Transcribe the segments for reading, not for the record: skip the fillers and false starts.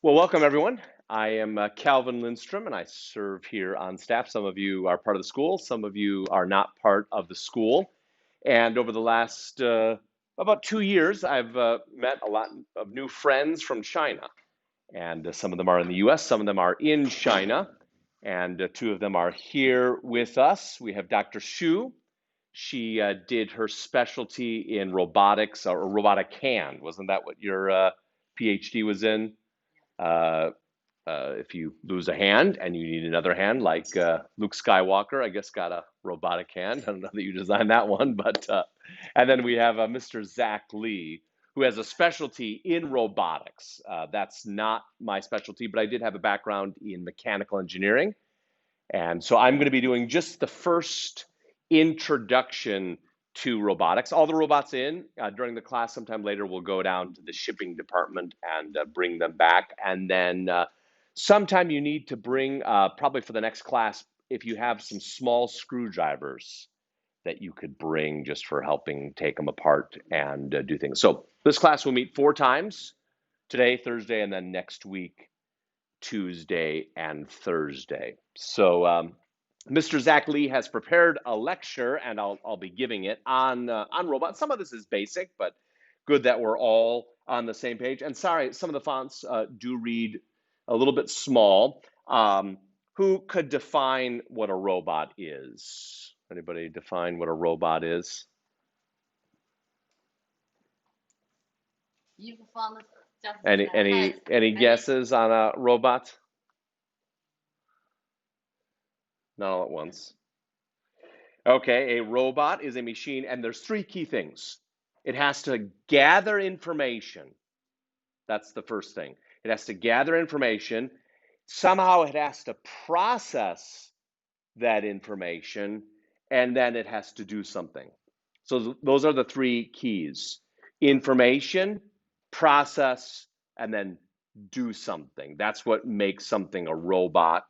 Well, welcome everyone. I am Calvin Lindstrom and I serve here on staff. Some of you are part of the school, some of you are not part of the school. And over the last about 2 years, I've met a lot of new friends from China. And some of them are in the US, some of them are in China. And two of them are here with us. We have Dr. Xu. She did her specialty in robotics or robotic hand. Wasn't that what your PhD was in? Uh, if you lose a hand and you need another hand, like Luke Skywalker, I guess, got a robotic hand. I don't know that you designed that one, but and then we have Mr. Zach Lee, who has a specialty in robotics. That's not my specialty, but I did have a background in mechanical engineering, and so I'm going to be doing just the first introduction to robotics. All the robots in during the class. Sometime later, we'll go down to the shipping department and bring them back. And then sometime you need to bring, probably for the next class, if you have some small screwdrivers that you could bring just for helping take them apart and do things. So this class will meet 4 times, today, Thursday, and then next week, Tuesday and Thursday. So Mr. Zach Lee has prepared a lecture, and I'll be giving it on robots. Some of this is basic, but good that we're all on the same page. And sorry, some of the fonts do read a little bit small. Who could define what a robot is? Anybody define what a robot is? Any guesses on a robot? Not all at once. Okay, a robot is a machine, and there's three key things. It has to gather information. That's the first thing. It has to gather information. Somehow it has to process that information, and then it has to do something. So those are the three keys: information, process, and then do something. That's what makes something a robot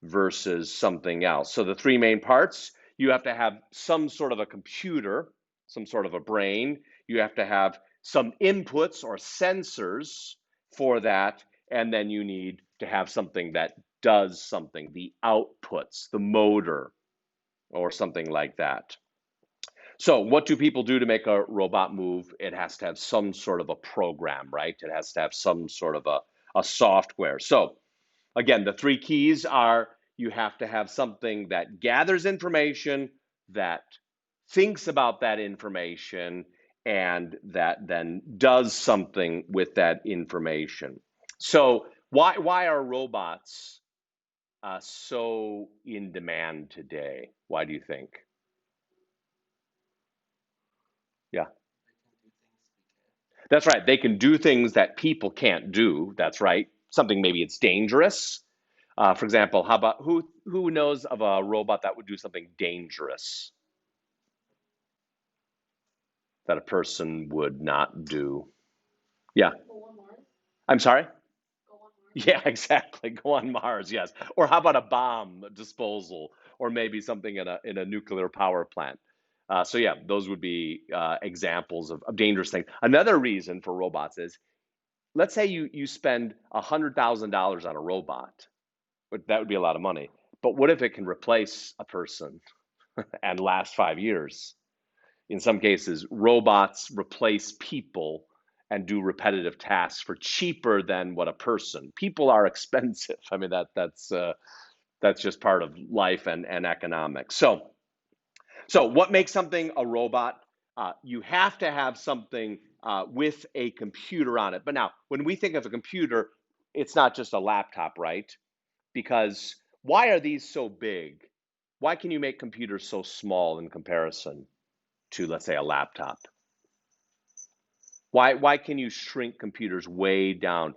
versus something else. So the three main parts: you have to have some sort of a computer, some sort of a brain. You have to have some inputs or sensors for that. And then you need to have something that does something, the outputs, the motor, or something like that. So what do people do to make a robot move? It has to have some sort of a program, right? It has to have some sort of a software. So again, the three keys are: you have to have something that gathers information, that thinks about that information, and that then does something with that information. So why are robots so in demand today? Why do you think? Yeah, that's right. They can do things that people can't do. That's right. Something, maybe it's dangerous. For example, how about who knows of a robot that would do something dangerous that a person would not do? Yeah. I'm sorry? Yeah, exactly. Go on Mars, yes. Or how about a bomb disposal, or maybe something in a nuclear power plant? So yeah, those would be examples of dangerous things. Another reason for robots is, let's say you spend $100,000 on a robot. That would be a lot of money. But what if it can replace a person and last 5 years? In some cases, robots replace people and do repetitive tasks for cheaper than what a person. People are expensive. I mean, that's just part of life and economics. So what makes something a robot? You have to have something with a computer on it. But now, when we think of a computer, it's not just a laptop, right? Because why are these so big? Why can you make computers so small in comparison to, let's say, a laptop? Why can you shrink computers way down?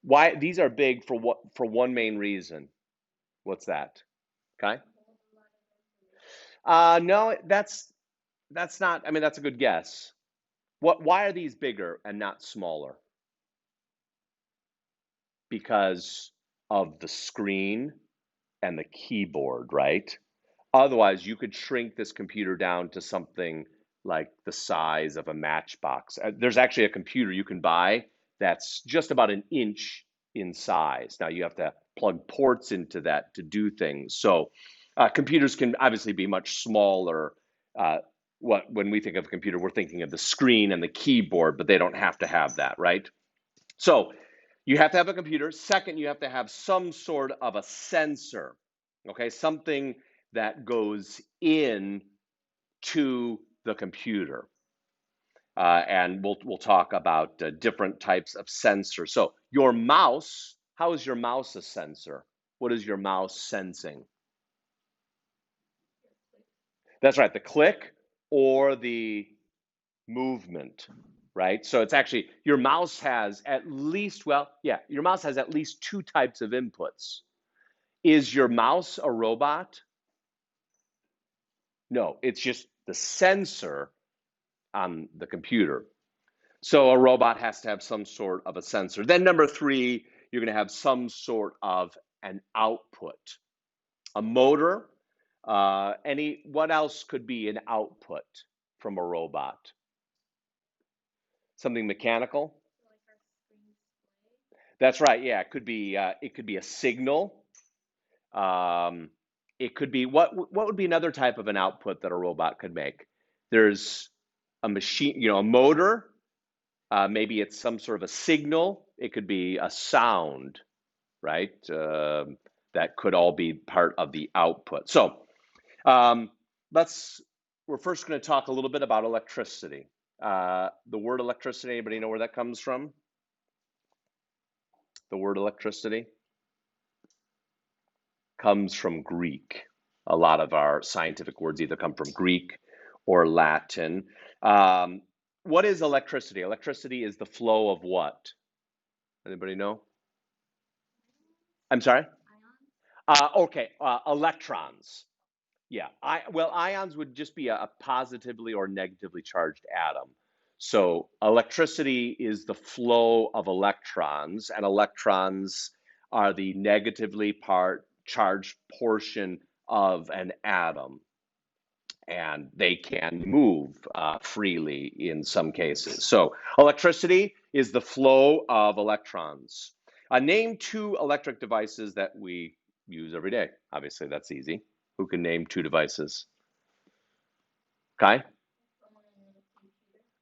Why these are big for what, for one main reason. What's that? Okay. No, that's not. I mean, that's a good guess. Why are these bigger and not smaller? Because of the screen and the keyboard, right? Otherwise, you could shrink this computer down to something like the size of a matchbox. There's actually a computer you can buy that's just about an inch in size. Now you have to plug ports into that to do things. So computers can obviously be much smaller. When we think of a computer, we're thinking of the screen and the keyboard, but they don't have to have that, right? So you have to have a computer. Second, you have to have some sort of a sensor, okay? Something that goes in to the computer. And we'll talk about different types of sensors. So your mouse, how is your mouse a sensor? What is your mouse sensing? That's right, the click or the movement, right? So it's actually your mouse has at least, well, yeah, your mouse has at least two types of inputs. Is your mouse a robot? No, it's just the sensor on the computer. So a robot has to have some sort of a sensor. Then number three, you're going to have some sort of an output, a motor. What else could be an output from a robot? Something mechanical? That's right. Yeah, it could be a signal. Um, it could be what would be another type of an output that a robot could make? There's a machine, a motor. Maybe it's some sort of a signal. It could be a sound, right? That could all be part of the output. So um, let's. We're first going to talk a little bit about electricity. The word electricity. Anybody know where that comes from? The word electricity comes from Greek. A lot of our scientific words either come from Greek or Latin. What is electricity? Electricity is the flow of what? Anybody know? I'm sorry? Okay, electrons. Yeah, ions would just be a positively or negatively charged atom. So electricity is the flow of electrons, and electrons are the negatively charged portion of an atom, and they can move freely in some cases. So electricity is the flow of electrons. Name two electric devices that we use every day. Obviously, that's easy. Who can name two devices? Okay.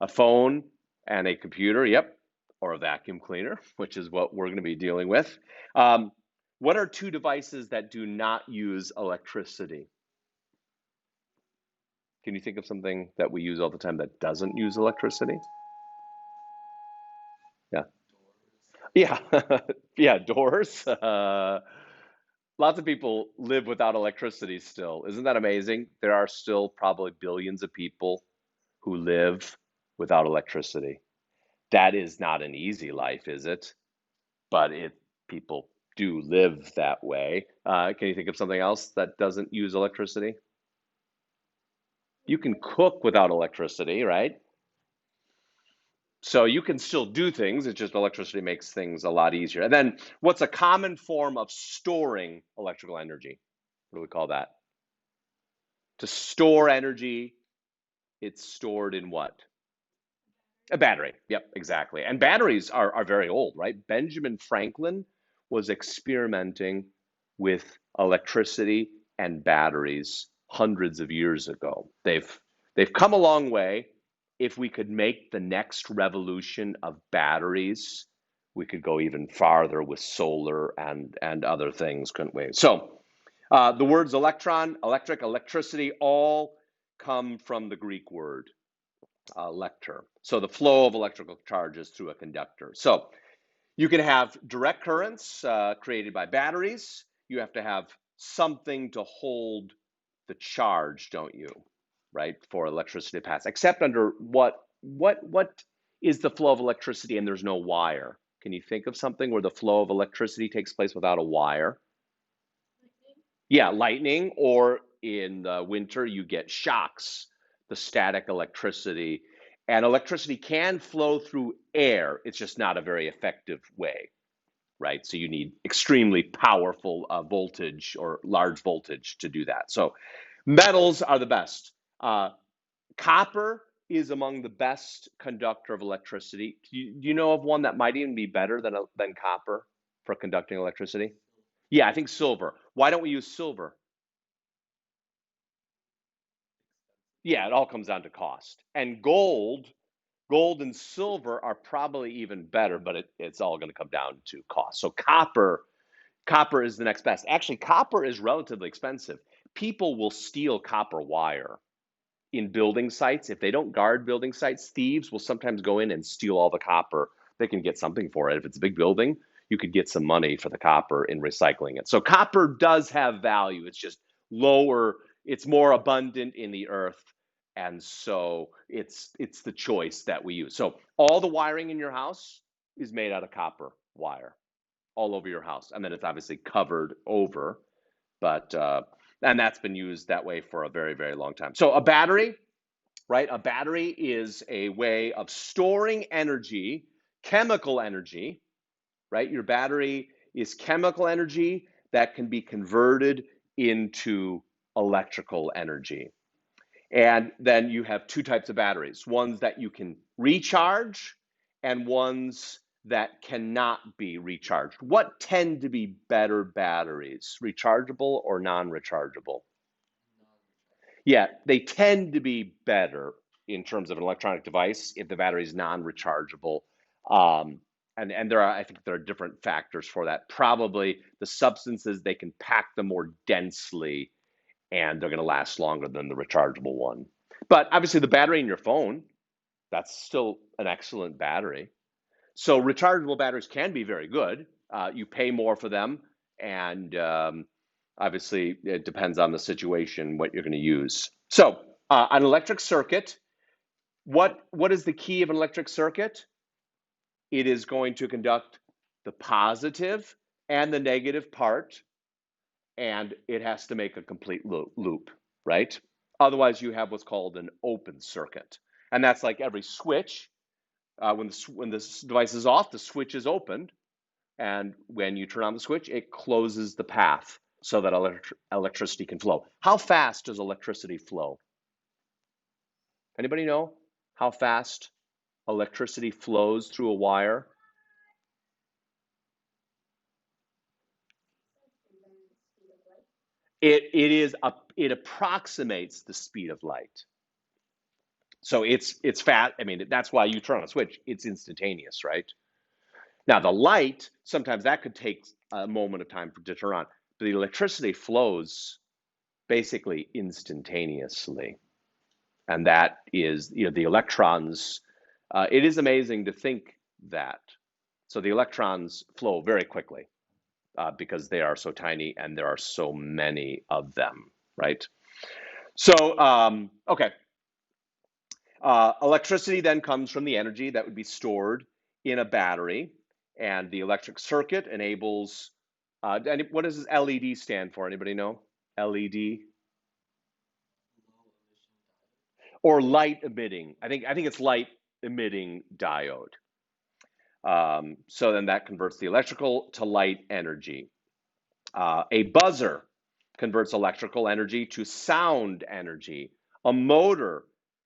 A phone and a computer, yep, or a vacuum cleaner, which is what we're going to be dealing with. What are two devices that do not use electricity? Can you think of something that we use all the time that doesn't use electricity? Yeah. Yeah. Yeah, doors. Lots of people live without electricity still. Isn't that amazing? There are still probably billions of people who live without electricity. That is not an easy life, is it? But people do live that way. Can you think of something else that doesn't use electricity? You can cook without electricity, right? So you can still do things. It's just electricity makes things a lot easier. And then what's a common form of storing electrical energy? What do we call that? To store energy, it's stored in what? A battery. Yep, exactly. And batteries are very old, right? Benjamin Franklin was experimenting with electricity and batteries hundreds of years ago. They've come a long way. If we could make the next revolution of batteries, we could go even farther with solar and other things, couldn't we? So the words electron, electric, electricity all come from the Greek word lecture. So the flow of electrical charges through a conductor. So you can have direct currents created by batteries. You have to have something to hold the charge, don't you? Right, for electricity to pass. Except under what is the flow of electricity and there's no wire? Can you think of something where the flow of electricity takes place without a wire? Yeah, lightning, or in the winter, you get shocks, the static electricity. And electricity can flow through air. It's just not a very effective way, right? So you need extremely powerful voltage or large voltage to do that. So metals are the best. Copper is among the best conductor of electricity. Do you know of one that might even be better than copper? for conducting electricity? Yeah, I think silver. Why don't we use silver? Yeah, it all comes down to cost. And gold and silver are probably even better, but it's all going to come down to cost. So copper is the next best. Actually, copper is relatively expensive. People will steal copper wire in building sites. If they don't guard building sites, thieves will sometimes go in and steal all the copper. They can get something for it. If it's a big building, you could get some money for the copper in recycling it. So copper does have value. It's just lower, it's more abundant in the earth. And so it's the choice that we use. So all the wiring in your house is made out of copper wire all over your house. And then it's obviously covered over, but and that's been used that way for a very, very long time. So a battery, right? A battery is a way of storing energy, chemical energy, right? Your battery is chemical energy that can be converted into electrical energy. And then you have two types of batteries, ones that you can recharge and ones that cannot be recharged. What tend to be better batteries, rechargeable or non-rechargeable? Yeah, they tend to be better in terms of an electronic device if the battery is non-rechargeable. Um, and there are, I think there are different factors for that. Probably the substances, they can pack them more densely and they're going to last longer than the rechargeable one. But obviously, the battery in your phone, that's still an excellent battery. So rechargeable batteries can be very good. You pay more for them, and obviously, it depends on the situation what you're going to use. So an electric circuit, what is the key of an electric circuit? It is going to conduct the positive and the negative part, and it has to make a complete loop, right? Otherwise, you have what's called an open circuit. And that's like every switch. When the device is off, the switch is opened. And when you turn on the switch, it closes the path so that electricity can flow. How fast does electricity flow? Anybody know how fast electricity flows through a wire? It approximates the speed of light. So it's fast. I mean, that's why you turn on a switch. It's instantaneous, right? Now the light, sometimes that could take a moment of time to turn on, but the electricity flows basically instantaneously. And that is, the electrons. It is amazing to think that. So the electrons flow very quickly because they are so tiny and there are so many of them, right? So, okay. Electricity then comes from the energy that would be stored in a battery, and the electric circuit enables. What does this LED stand for? Anybody know? LED or light emitting? I think it's light emitting diode. So then that converts the electrical to light energy. A buzzer converts electrical energy to sound energy. A motor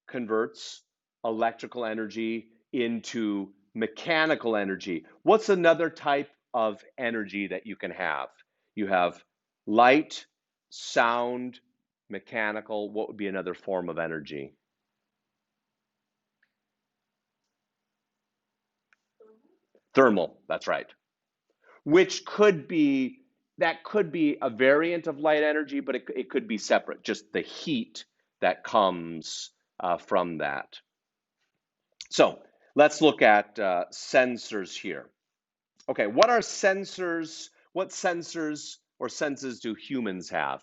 converts electrical energy into mechanical energy. What's another type of energy that you can have? You have light, sound, mechanical. What would be another form of energy? Thermal, that's right. Which could be, that could be a variant of light energy, but it could be separate, just the heat that comes from that. So let's look at sensors here. Okay, what are sensors? What sensors or senses do humans have?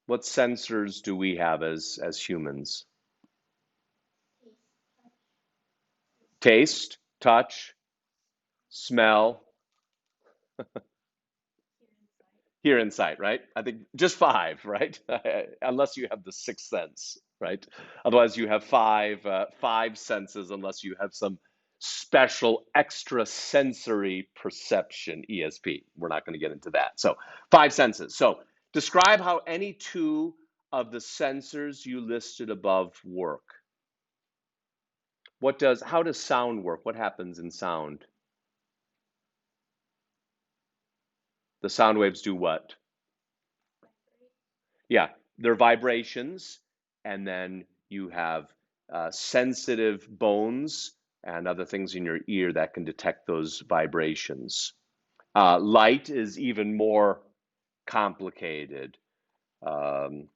What sensors do we have as humans? Taste, touch, smell, hear, and sight, right? I think just five, right? Unless you have the sixth sense, right? Otherwise, you have five senses, unless you have some special extra sensory perception, ESP. We're not going to get into that. So, five senses. So, describe how any two of the sensors you listed above work. How does sound work? What happens in sound? The sound waves do what? Yeah, they're vibrations, and then you have sensitive bones and other things in your ear that can detect those vibrations. Light is even more complicated. Um,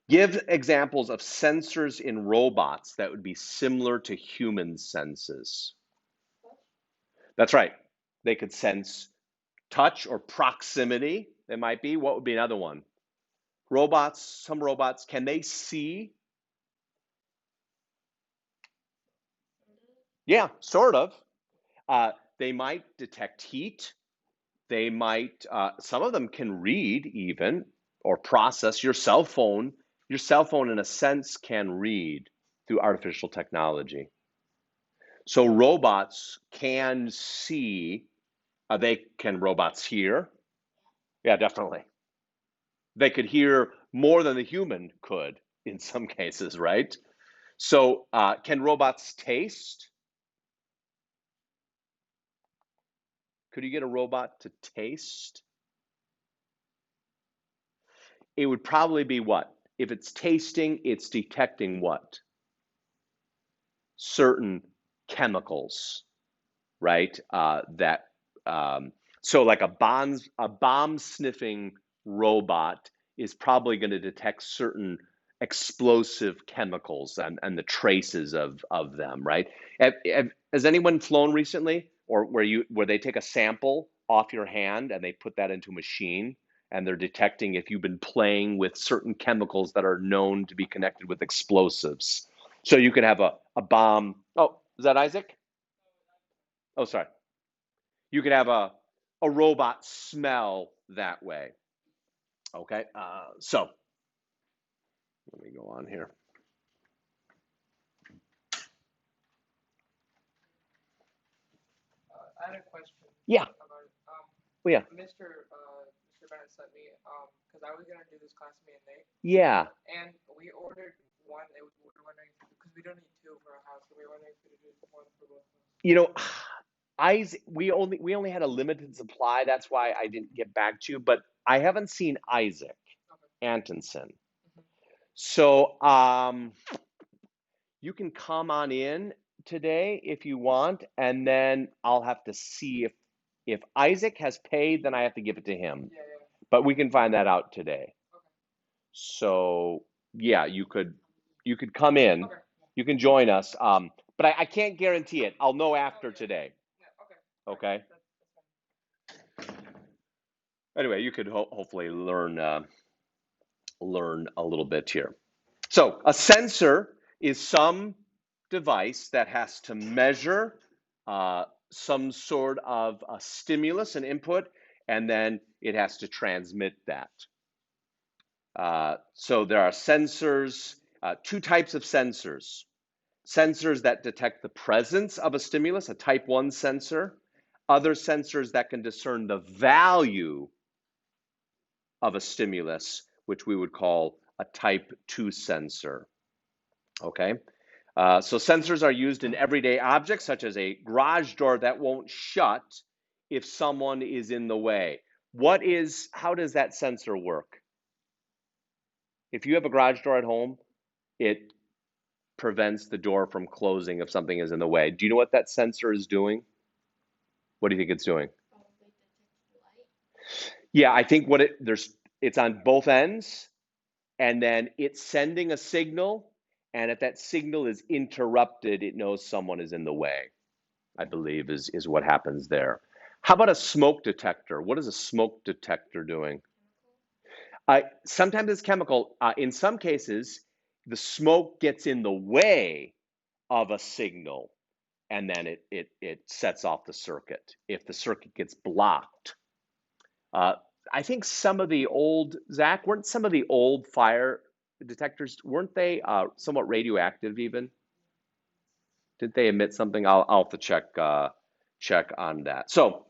Give examples of sensors in robots that would be similar to human senses. That's right. They could sense touch or proximity. They might be. What would be another one? Robots, some robots, can they see? Yeah, sort of. They might detect heat. They might, some of them can read even or process your cell phone. Your cell phone, in a sense, can read through artificial technology. So robots can see. Can robots hear? Yeah, definitely. They could hear more than the human could in some cases, right? So, can robots taste? Could you get a robot to taste? It would probably be what? If it's tasting, it's detecting what? Certain chemicals, right? That so like a bomb sniffing robot is probably going to detect certain explosive chemicals and the traces of them, right? Has anyone flown recently, or where they take a sample off your hand and they put that into a machine and they're detecting if you've been playing with certain chemicals that are known to be connected with explosives? So you could have a bomb. Oh, is that Isaac? Oh, sorry. You could have a robot smell that way. Okay, so let me go on here. I had a question Yeah. about it. Oh, yeah. Mr. Bennett sent me because I was gonna do this class me and Nate, Yeah. and we ordered one. We were wondering because we don't need two for a house, so we were wondering if we could do one for both of us. You know, Isaac, we only had a limited supply. That's why I didn't get back to you. But I haven't seen Isaac Okay. Antonson. Mm-hmm. So you can come on in today if you want, and then I'll have to see if Isaac has paid, then I have to give it to him. Yeah, yeah. But we can find that out today. Okay. So yeah, you could come in, Okay. you can join us. But I can't guarantee it. I'll know after today. Yeah. Okay. Okay. That's fine. Anyway, you could hopefully learn a little bit here. So a sensor is some device that has to measure some sort of a stimulus, an input, and then it has to transmit that. So there are sensors, two types of sensors. Sensors that detect the presence of a stimulus, a type 1 sensor, other sensors that can discern the value of a stimulus, which we would call a type 2 sensor. Okay? So sensors are used in everyday objects, such as a garage door that won't shut if someone is in the way. How does that sensor work? If you have a garage door at home, it prevents the door from closing if something is in the way. Do you know what that sensor is doing? What do you think it's doing? Yeah, I think it's on both ends, and then it's sending a signal, and if that signal is interrupted, it knows someone is in the way, I believe is what happens there. How about a smoke detector? What is a smoke detector doing? Sometimes it's chemical. In some cases, the smoke gets in the way of a signal, and then it sets off the circuit if the circuit gets blocked. Uh, I think weren't some of the old fire detectors, weren't they somewhat radioactive even? Did they emit something? I'll have to check on that. So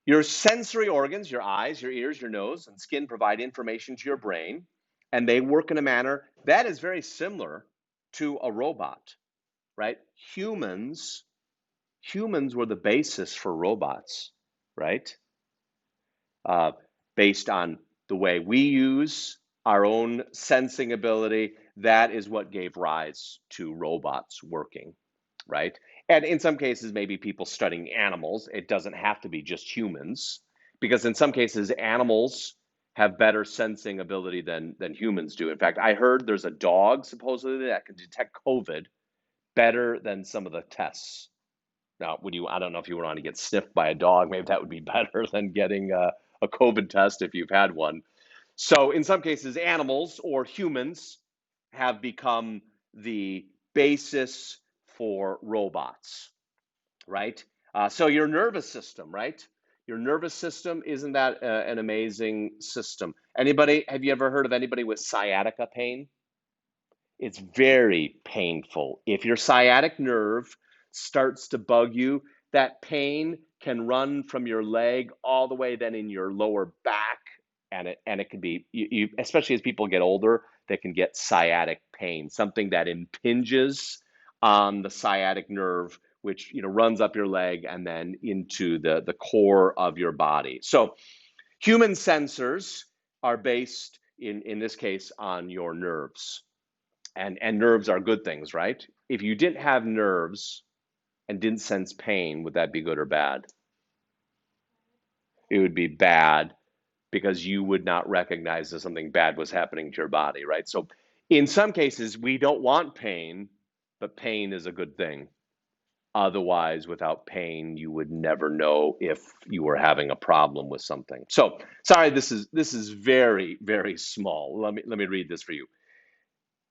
your sensory organs, your eyes, your ears, your nose, and skin provide information to your brain, and they work in a manner that is very similar to a robot, right? Humans were the basis for robots, right? uh, based on the way we use our own sensing ability. That is what gave rise to robots working, right? And in some cases, maybe people studying animals. It doesn't have to be just humans, because in some cases, animals have better sensing ability than humans do. In fact, I heard there's a dog supposedly that can detect COVID better than some of the tests. Now, would you? I don't know if you would want to get sniffed by a dog. Maybe that would be better than getting a COVID test if you've had one. So, in some cases, animals or humans have become the basis for robots, right? So, your nervous system, right? Your nervous system, isn't that an amazing system? Anybody, have you ever heard of anybody with sciatica pain? It's very painful. If your sciatic nerve starts to bug you, that pain can run from your leg all the way then in your lower back, and it can be especially as people get older, they can get sciatic pain, something that impinges on the sciatic nerve, which runs up your leg and then into the core of your body. So human sensors are based in this case on your nerves. And nerves are good things, right? If you didn't have nerves and didn't sense pain, would that be good or bad? It would be bad, because you would not recognize that something bad was happening to your body, right? So in some cases, we don't want pain, but pain is a good thing. Otherwise, without pain, you would never know if you were having a problem with something. So, sorry, this is very, very small. Let me read this for you.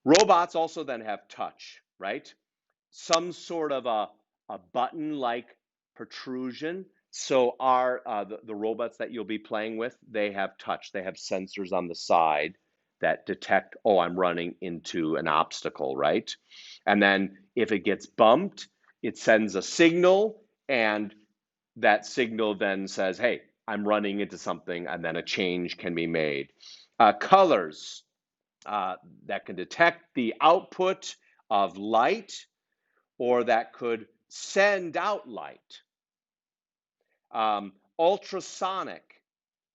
Robots also then have touch, right? Some sort of a button-like protrusion. So the robots that you'll be playing with, they have touch. They have sensors on the side that detect, oh, I'm running into an obstacle, right? And then if it gets bumped, it sends a signal, and that signal then says, hey, I'm running into something, and then a change can be made. Colors that can detect the output of light, or that could send out light. Ultrasonic.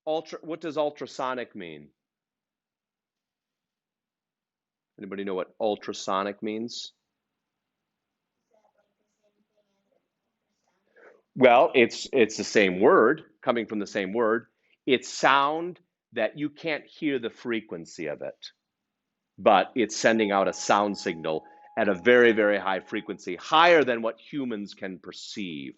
What does ultrasonic mean? Anybody know what ultrasonic means? Well, it's the same word, coming from the same word. It's sound that you can't hear the frequency of it, but it's sending out a sound signal at a very, very high frequency, higher than what humans can perceive,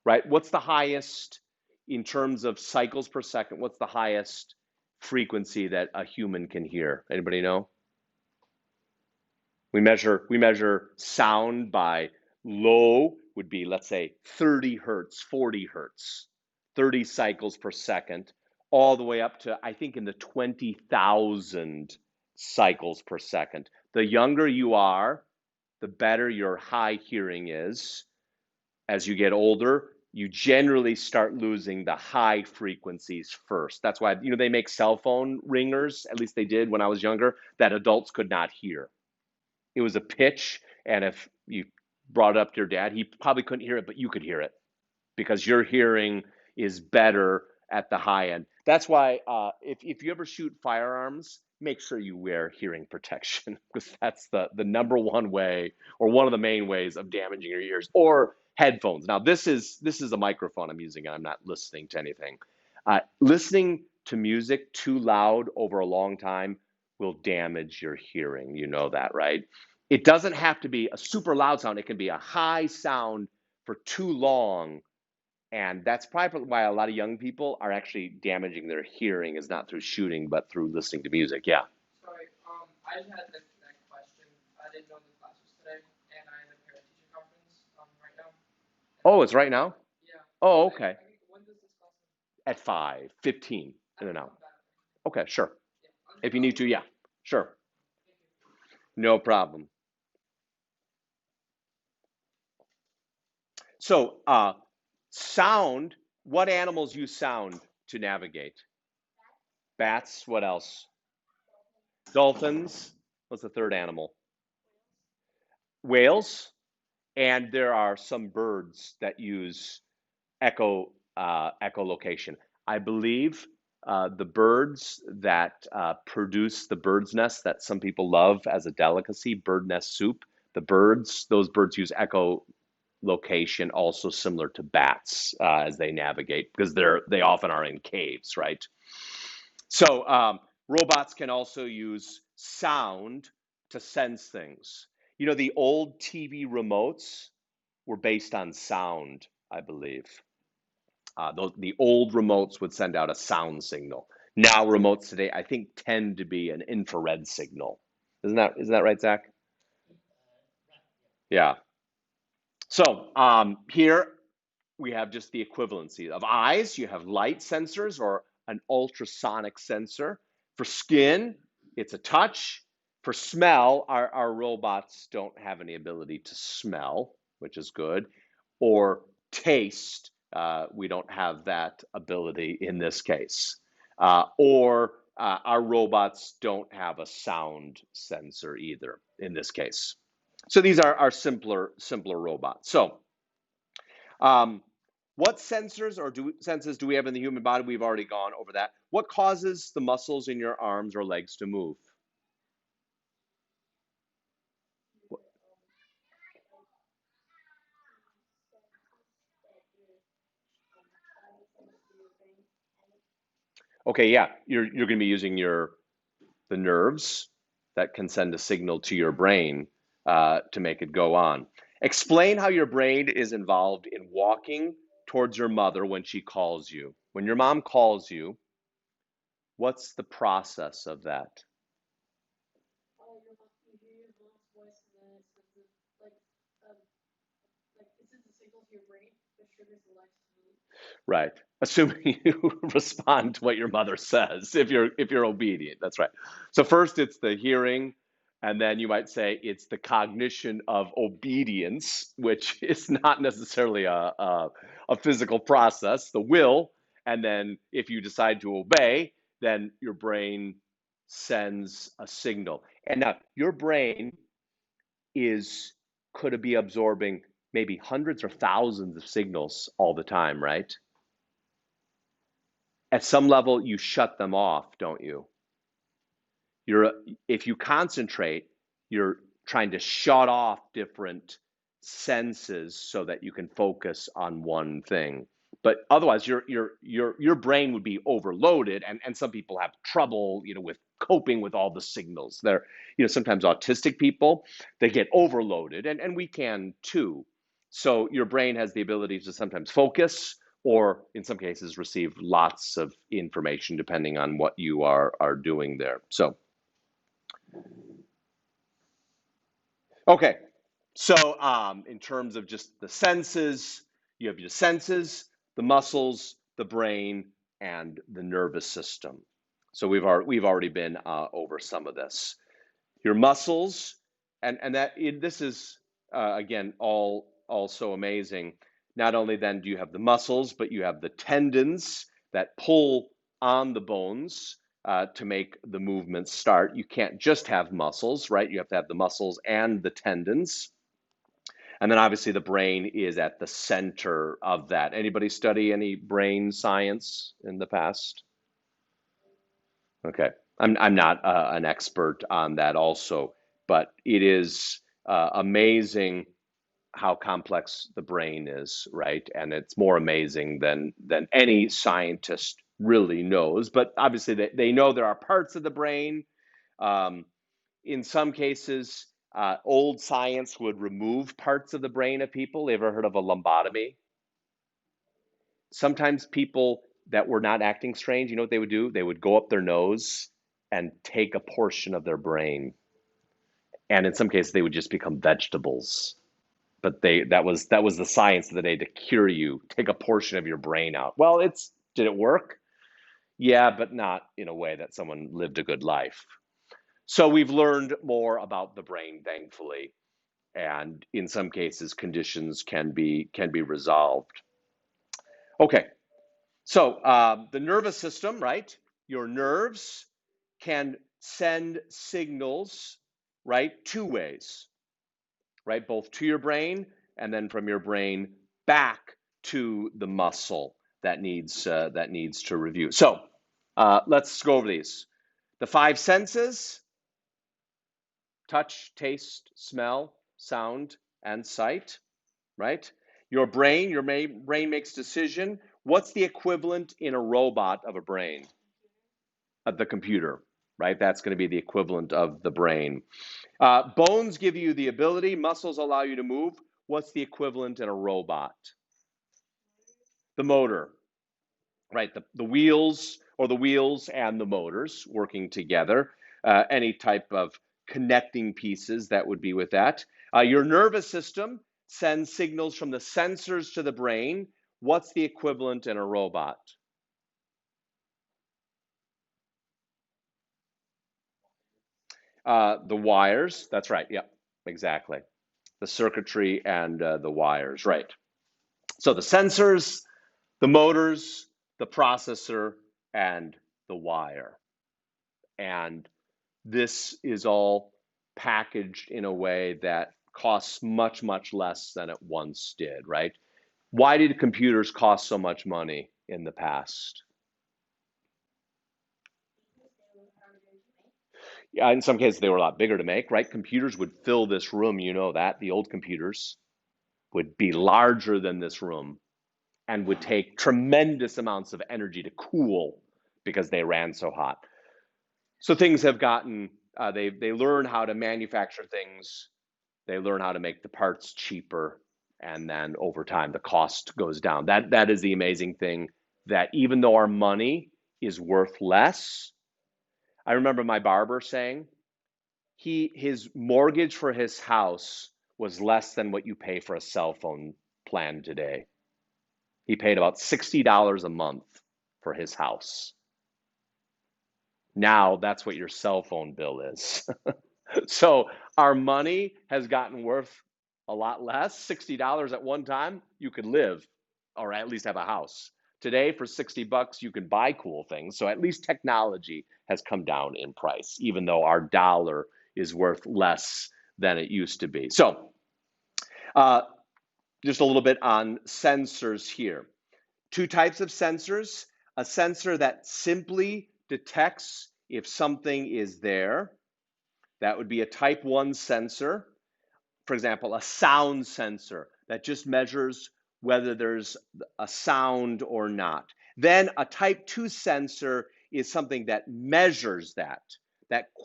right? What's the highest in terms of cycles per second? What's the highest frequency that a human can hear? Anybody know? We measure sound by low would be, let's say, 30 hertz, 40 hertz, 30 cycles per second, all the way up to, I think, in the 20,000 cycles per second. The younger you are, the better your high hearing is. As you get older, you generally start losing the high frequencies first. That's why, they make cell phone ringers, at least they did when I was younger, that adults could not hear. It was a pitch, and if you brought it up to your dad, he probably couldn't hear it, but you could hear it, because your hearing is better at the high end. That's why if you ever shoot firearms, make sure you wear hearing protection, because that's the number one way, or one of the main ways, of damaging your ears. Or headphones. Now this is a microphone I'm using, and I'm not listening to anything. Listening to music too loud over a long time will damage your hearing. You know that, right? It doesn't have to be a super loud sound. It can be a high sound for too long, and that's probably why a lot of young people are actually damaging their hearing, is not through shooting, but through listening to music. Yeah. Sorry, I just had this next question. I didn't know the class was today, and I had a parent teacher conference right now. Oh, it's right now? Yeah. Oh, okay. When does this class end? At 5:15 in I an can hour. come back. Okay, sure. Yeah. If you need to, yeah. Sure. Thank you. No problem. So, sound, what animals use sound to navigate? Bats, what else? Dolphins. What's the third animal? Whales. And there are some birds that use echolocation. I believe the birds that produce the bird's nest that some people love as a delicacy, bird nest soup, those birds use echolocation also similar to bats as they navigate because they often are in caves, right? So robots can also use sound to sense things. You know, the old TV remotes were based on sound, I believe. The old remotes would send out a sound signal. Now remotes today, I think, tend to be an infrared signal. Isn't that right, Zach? Yeah. So here we have just the equivalency of eyes. You have light sensors or an ultrasonic sensor. For skin, it's a touch. For smell, our robots don't have any ability to smell, which is good, or taste. We don't have that ability in this case. Or our robots don't have a sound sensor either in this case. So these are our simpler robots. So um, what sensors or senses do we have in the human body? We've already gone over that. What causes the muscles in your arms or legs to move? Okay, yeah, you're going to be using the nerves that can send a signal to your brain to make it go on. Explain how your brain is involved in walking towards your mother when she calls you. When your mom calls you, what's the process of that? Right. Assuming you respond to what your mother says if you're obedient. That's right. So first it's the hearing, and then you might say it's the cognition of obedience, which is not necessarily a physical process, the will, and then if you decide to obey, then your brain sends a signal. And now your brain is could it be absorbing maybe hundreds or thousands of signals all the time, right? At some level you shut them off, don't you? You're if you concentrate, you're trying to shut off different senses so that you can focus on one thing. But otherwise your brain would be overloaded, and some people have trouble, with coping with all the signals. They're, sometimes autistic people, they get overloaded, and we can too. So your brain has the ability to sometimes focus or in some cases receive lots of information depending on what you are doing there. So okay, so in terms of just the senses, you have your senses, the muscles, the brain, and the nervous system. So we've already been over some of this. Your muscles, and this is again all also amazing. Not only then do you have the muscles, but you have the tendons that pull on the bones to make the movements start. You can't just have muscles, right? You have to have the muscles and the tendons. And then obviously the brain is at the center of that. Anybody study any brain science in the past? Okay. I'm not an expert on that also, but it is amazing how complex the brain is, right? And it's more amazing than any scientist really knows. But obviously they know there are parts of the brain. Um, in some cases, old science would remove parts of the brain of people. Ever heard of a lobotomy? Sometimes people that were not acting strange, you know what they would do? They would go up their nose and take a portion of their brain. And in some cases, they would just become vegetables. But that was the science of the day to cure you. Take a portion of your brain out. Well, did it work? Yeah, but not in a way that someone lived a good life. So we've learned more about the brain, thankfully, and in some cases, conditions can be resolved. Okay, so the nervous system, right? Your nerves can send signals, right, two ways, right? Both to your brain and then from your brain back to the muscle. that needs to review. So let's go over these. The five senses: touch, taste, smell, sound, and sight, right? Your brain makes decision. What's the equivalent in a robot of a brain? Of the computer, right? That's going to be the equivalent of the brain. Bones give you the ability, muscles allow you to move. What's the equivalent in a robot? The motor, right? The wheels, or the wheels and the motors working together. Any type of connecting pieces that would be with that. Your nervous system sends signals from the sensors to the brain. What's the equivalent in a robot? The wires, that's right. Yep, exactly. The circuitry and the wires, right. So the sensors, the motors, the processor, and the wire. And this is all packaged in a way that costs much, much less than it once did, right? Why did computers cost so much money in the past? Yeah, in some cases they were a lot bigger to make, right? Computers would fill this room, you know that. The old computers would be larger than this room and would take tremendous amounts of energy to cool because they ran so hot. So things have gotten, they learn how to manufacture things, they learn how to make the parts cheaper, and then over time the cost goes down. That is the amazing thing, that even though our money is worth less, I remember my barber saying his mortgage for his house was less than what you pay for a cell phone plan today. He paid about $60 a month for his house. Now that's what your cell phone bill is. So our money has gotten worth a lot less. $60 at one time, you could live, or at least have a house. Today, for $60, you can buy cool things. So at least technology has come down in price, even though our dollar is worth less than it used to be. So uh, just a little bit on sensors here. Two types of sensors: a sensor that simply detects if something is there. That would be a type 1 sensor. For example, a sound sensor that just measures whether there's a sound or not. Then a type 2 sensor is something that measures that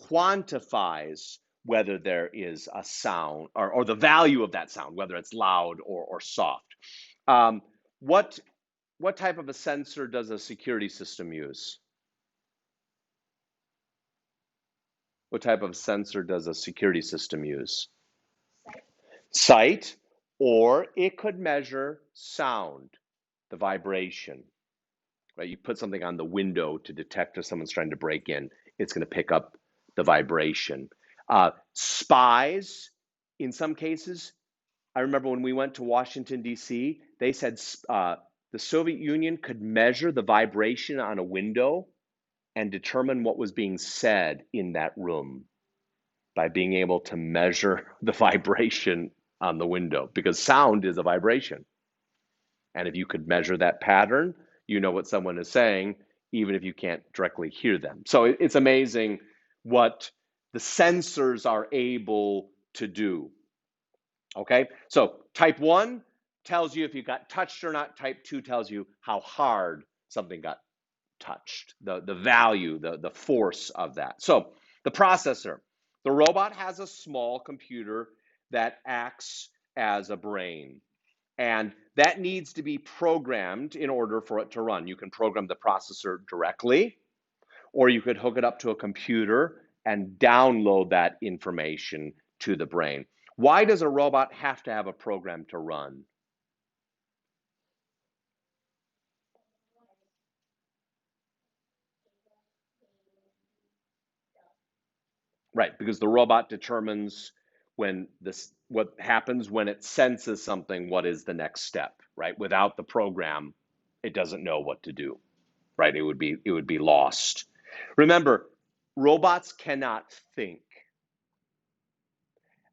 quantifies whether there is a sound, or the value of that sound, whether it's loud or soft. Um, what what type of a sensor does a security system use? What type of sensor does a security system use? Sight, or it could measure sound, the vibration, right? You put something on the window to detect if someone's trying to break in, it's going to pick up the vibration. Spies, in some cases, I remember when we went to Washington, D.C., they said the Soviet Union could measure the vibration on a window and determine what was being said in that room by being able to measure the vibration on the window, because sound is a vibration. And if you could measure that pattern, you know what someone is saying, even if you can't directly hear them. So it's amazing what the sensors are able to do. Okay, so type 1 tells you if you got touched or not. Type 2 tells you how hard something got touched, the value, the force of that. So the processor. The robot has a small computer that acts as a brain. And that needs to be programmed in order for it to run. You can program the processor directly, or you could hook it up to a computer and download that information to the brain. Why does a robot have to have a program to run? Right, because the robot determines what happens when it senses something, what is the next step, right? Without the program, it doesn't know what to do, right? It would be lost. Remember, robots cannot think.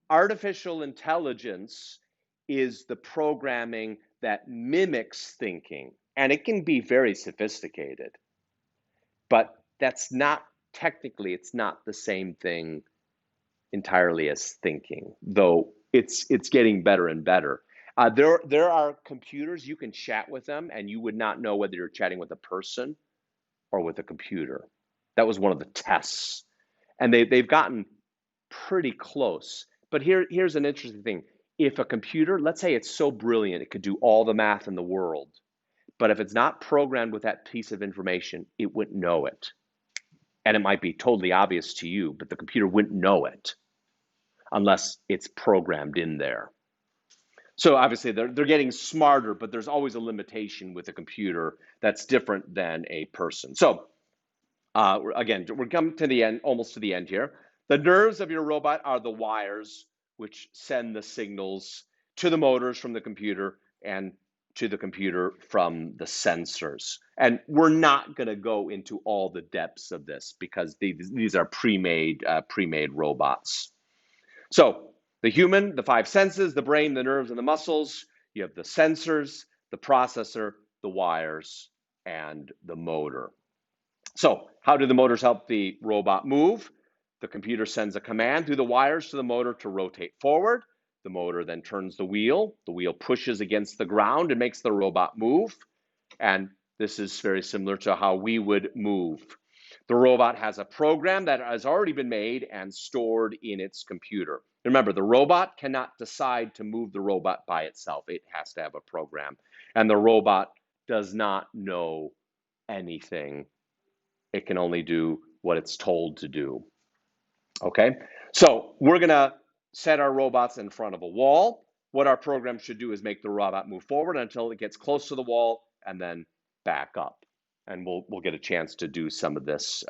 Artificial intelligence is the programming that mimics thinking. And it can be very sophisticated, but that's not technically, it's not the same thing entirely as thinking, though it's getting better and better. There are computers you can chat with them, and you would not know whether you're chatting with a person or with a computer. That was one of the tests, and they've gotten pretty close. But here's an interesting thing. If a computer, let's say it's so brilliant, it could do all the math in the world, but if it's not programmed with that piece of information, it wouldn't know it. And it might be totally obvious to you, but the computer wouldn't know it unless it's programmed in there. So obviously they're getting smarter, but there's always a limitation with a computer that's different than a person. So again, we're coming to the end, almost to the end here. The nerves of your robot are the wires which send the signals to the motors from the computer and to the computer from the sensors. And we're not going to go into all the depths of this because these are pre-made robots. So the human, the five senses, the brain, the nerves, and the muscles. You have the sensors, the processor, the wires, and the motor. So how do the motors help the robot move? The computer sends a command through the wires to the motor to rotate forward. The motor then turns the wheel. The wheel pushes against the ground and makes the robot move. And this is very similar to how we would move. The robot has a program that has already been made and stored in its computer. Remember, the robot cannot decide to move the robot by itself. It has to have a program. And the robot does not know anything. It can only do what it's told to do. Okay, so we're going to set our robots in front of a wall. What our program should do is make the robot move forward until it gets close to the wall and then back up. And we'll get a chance to do some of this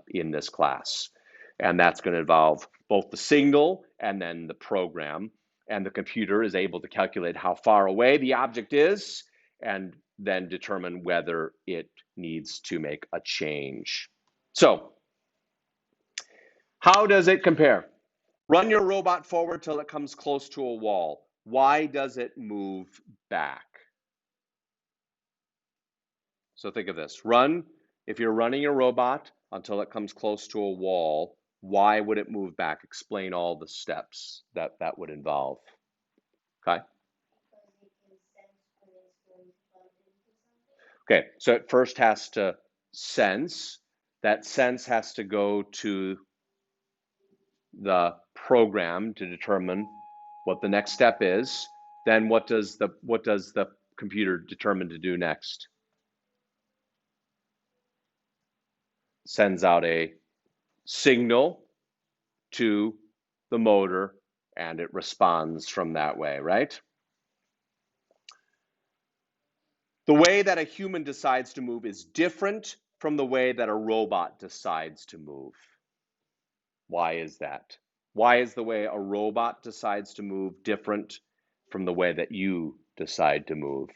in this class. And that's going to involve both the signal and then the program. And the computer is able to calculate how far away the object is and then determine whether it needs to make a change. So, how does it compare? Run your robot forward till it comes close to a wall. Why does it move back? So think of this. If you're running your robot until it comes close to a wall, why would it move back? Explain all the steps that would involve. Okay? Okay, so it first has to sense. That sense has to go to the program to determine what the next step is. Then what does the computer determine to do next? Sends out a signal to the motor and it responds from that way, right? The way that a human decides to move is different from the way that a robot decides to move. Why is that? Why is the way a robot decides to move different from the way that you decide to move?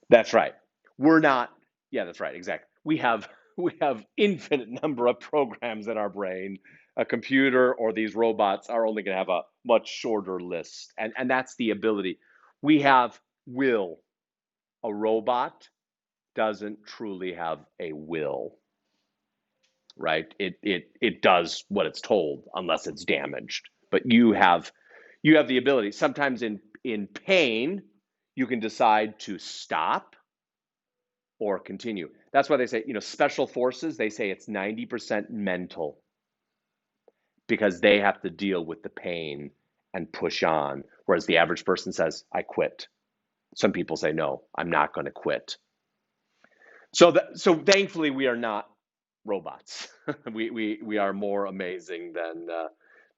That's right. We're not, yeah, that's right, exactly. We have infinite number of programs in our brain. A computer or these robots are only going to have a much shorter list. And that's the ability. We have will. A robot doesn't truly have a will, right? It does what it's told unless it's damaged. But you have the ability. Sometimes in pain, you can decide to stop or continue. That's why they say, special forces, they say it's 90% mental because they have to deal with the pain and push on. Whereas the average person says, I quit. Some people say, no, I'm not going to quit. So thankfully, we are not robots. we are more amazing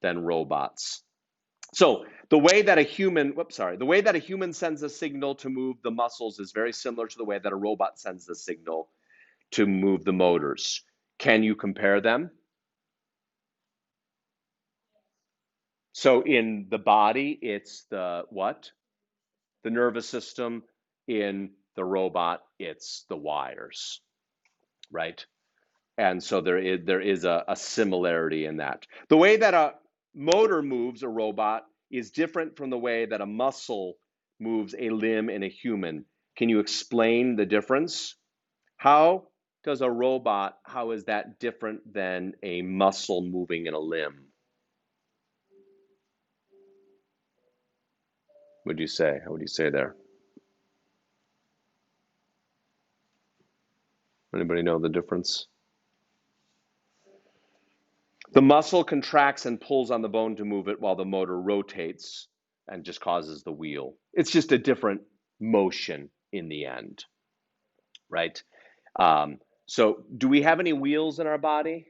than robots. So the way that the way that a human sends a signal to move the muscles is very similar to the way that a robot sends the signal to move the motors. Can you compare them? So in the body, it's the what? The nervous system. In the robot, it's the wires, right? And so there is a similarity in that. The way that a motor moves a robot is different from the way that a muscle moves a limb in a human. Can you explain the difference? How does a robot, how is that different than a muscle moving in a limb? Would you say? How would you say there? Anybody know the difference? The muscle contracts and pulls on the bone to move it while the motor rotates and just causes the wheel. It's just a different motion in the end, right? So, do we have any wheels in our body?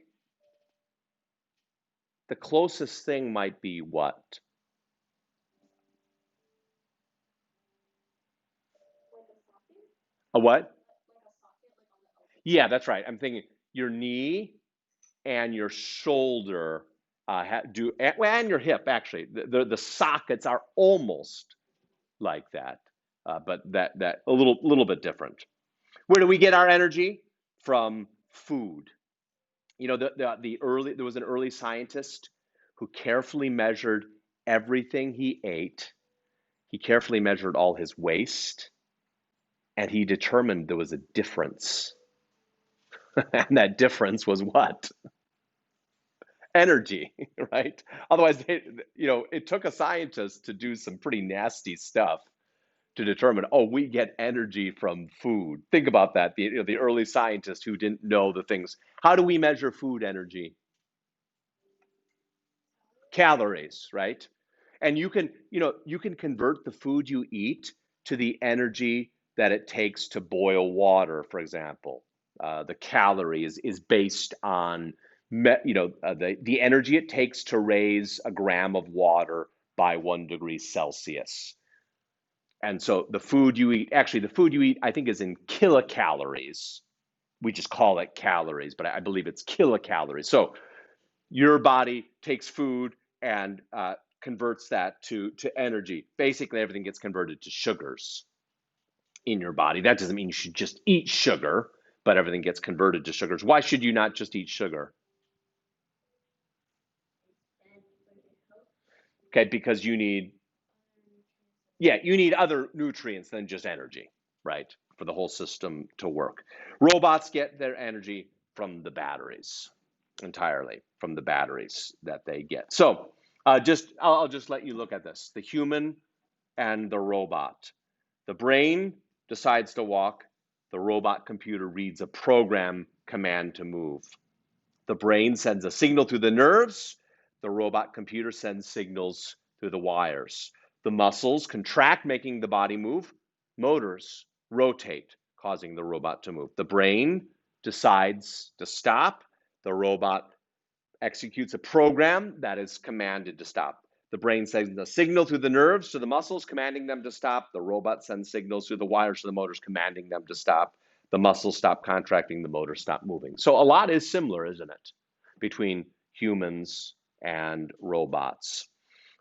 The closest thing might be what? A what? Yeah, that's right. I'm thinking your knee and your shoulder do, and your hip actually. The sockets are almost like that, but that a little bit different. Where do we get our energy? From food. You know, the early there was an early scientist who carefully measured everything he ate. He carefully measured all his waste, and he determined there was a difference. And that difference was what? Energy, right? Otherwise, it took a scientist to do some pretty nasty stuff to determine, oh, we get energy from food. Think about that. The early scientists who didn't know the things. How do we measure food energy? Calories, right? And you can convert the food you eat to the energy that it takes to boil water, for example. The calorie is based on the energy it takes to raise a gram of water by 1 degree Celsius. And so the food you eat, actually, the food you eat, I think, is in kilocalories. We just call it calories, but I believe it's kilocalories. So your body takes food and converts that to energy. Basically, everything gets converted to sugars in your body. That doesn't mean you should just eat sugar, but everything gets converted to sugars. Why should you not just eat sugar? Okay, because you need other nutrients than just energy, right? For the whole system to work. Robots get their energy from the batteries, entirely from the batteries that they get. So, I'll just let you look at this: the human and the robot. The brain decides to walk. The robot computer reads a program command to move. The brain sends a signal through the nerves. The robot computer sends signals through the wires. The muscles contract, making the body move. Motors rotate, causing the robot to move. The brain decides to stop. The robot executes a program that is commanded to stop. The brain sends a signal through the nerves to the muscles, commanding them to stop. The robot sends signals through the wires to the motors, commanding them to stop. The muscles stop contracting, the motors stop moving. So a lot is similar, isn't it, between humans and robots?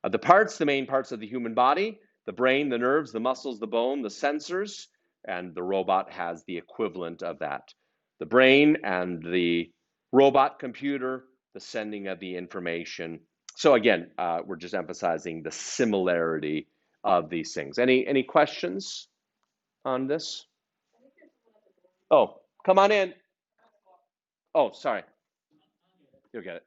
The main parts of the human body: the brain, the nerves, the muscles, the bone, the sensors, and the robot has the equivalent of that. The brain and the robot computer, the sending of the information. So again, we're just emphasizing the similarity of these things. Any questions on this? Oh, come on in. Oh, sorry. You'll get it.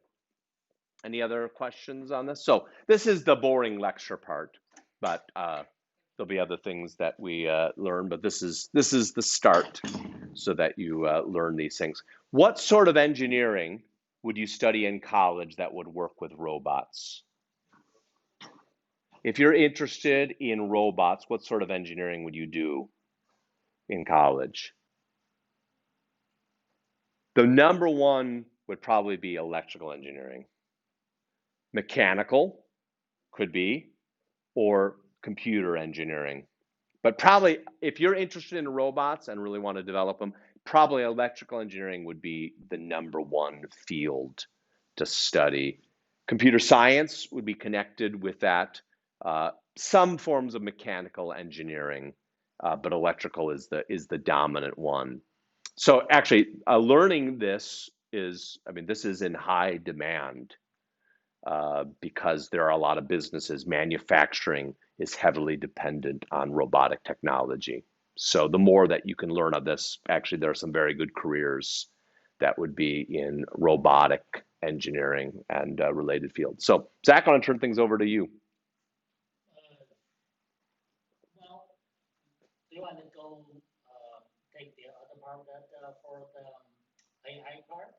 Any other questions on this? So this is the boring lecture part, but there'll be other things that we learn. But this is the start, so that you learn these things. What sort of engineering would you study in college that would work with robots? If you're interested in robots, what sort of engineering would you do in college? The number one would probably be electrical engineering. Mechanical could be, or computer engineering. But probably, if you're interested in robots and really want to develop them, probably electrical engineering would be the number one field to study. Computer science would be connected with that. Some forms of mechanical engineering, but electrical is the dominant one. So actually, learning this is, I mean, this is in high demand because there are a lot of businesses. Manufacturing is heavily dependent on robotic technology. So the more that you can learn of this, actually, there are some very good careers that would be in robotic engineering and related fields. So, Zach, I want to turn things over to you. Uh, well, do you want to go take the other part of that for the AI part,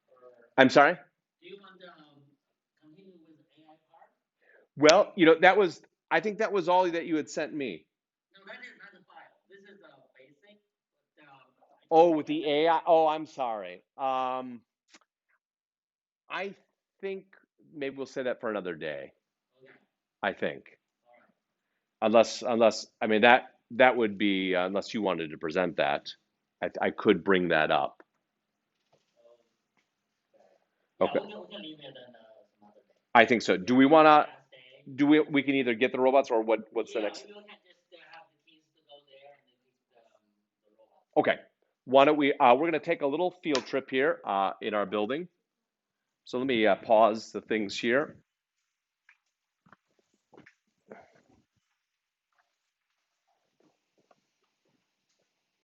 or I'm sorry? do you want to continue with the AI part? Well, I think that was all that you had sent me. No, that is not the file. This is basic, but I Oh, think with the AI. Oh, I'm sorry. I think maybe we'll say that for another day. okay, I think. all right. Unless I mean that would be unless you wanted to present that, I could bring that up. Okay. Yeah, Okay, we can leave it some other day. I think so. Do Yeah, we this want is the to last day. do we can either get the robots or what's the Yeah, next? we can just have the keys to go there and then keep the robots. Okay, why don't we? We're going to take a little field trip here in our building. So let me pause the things here.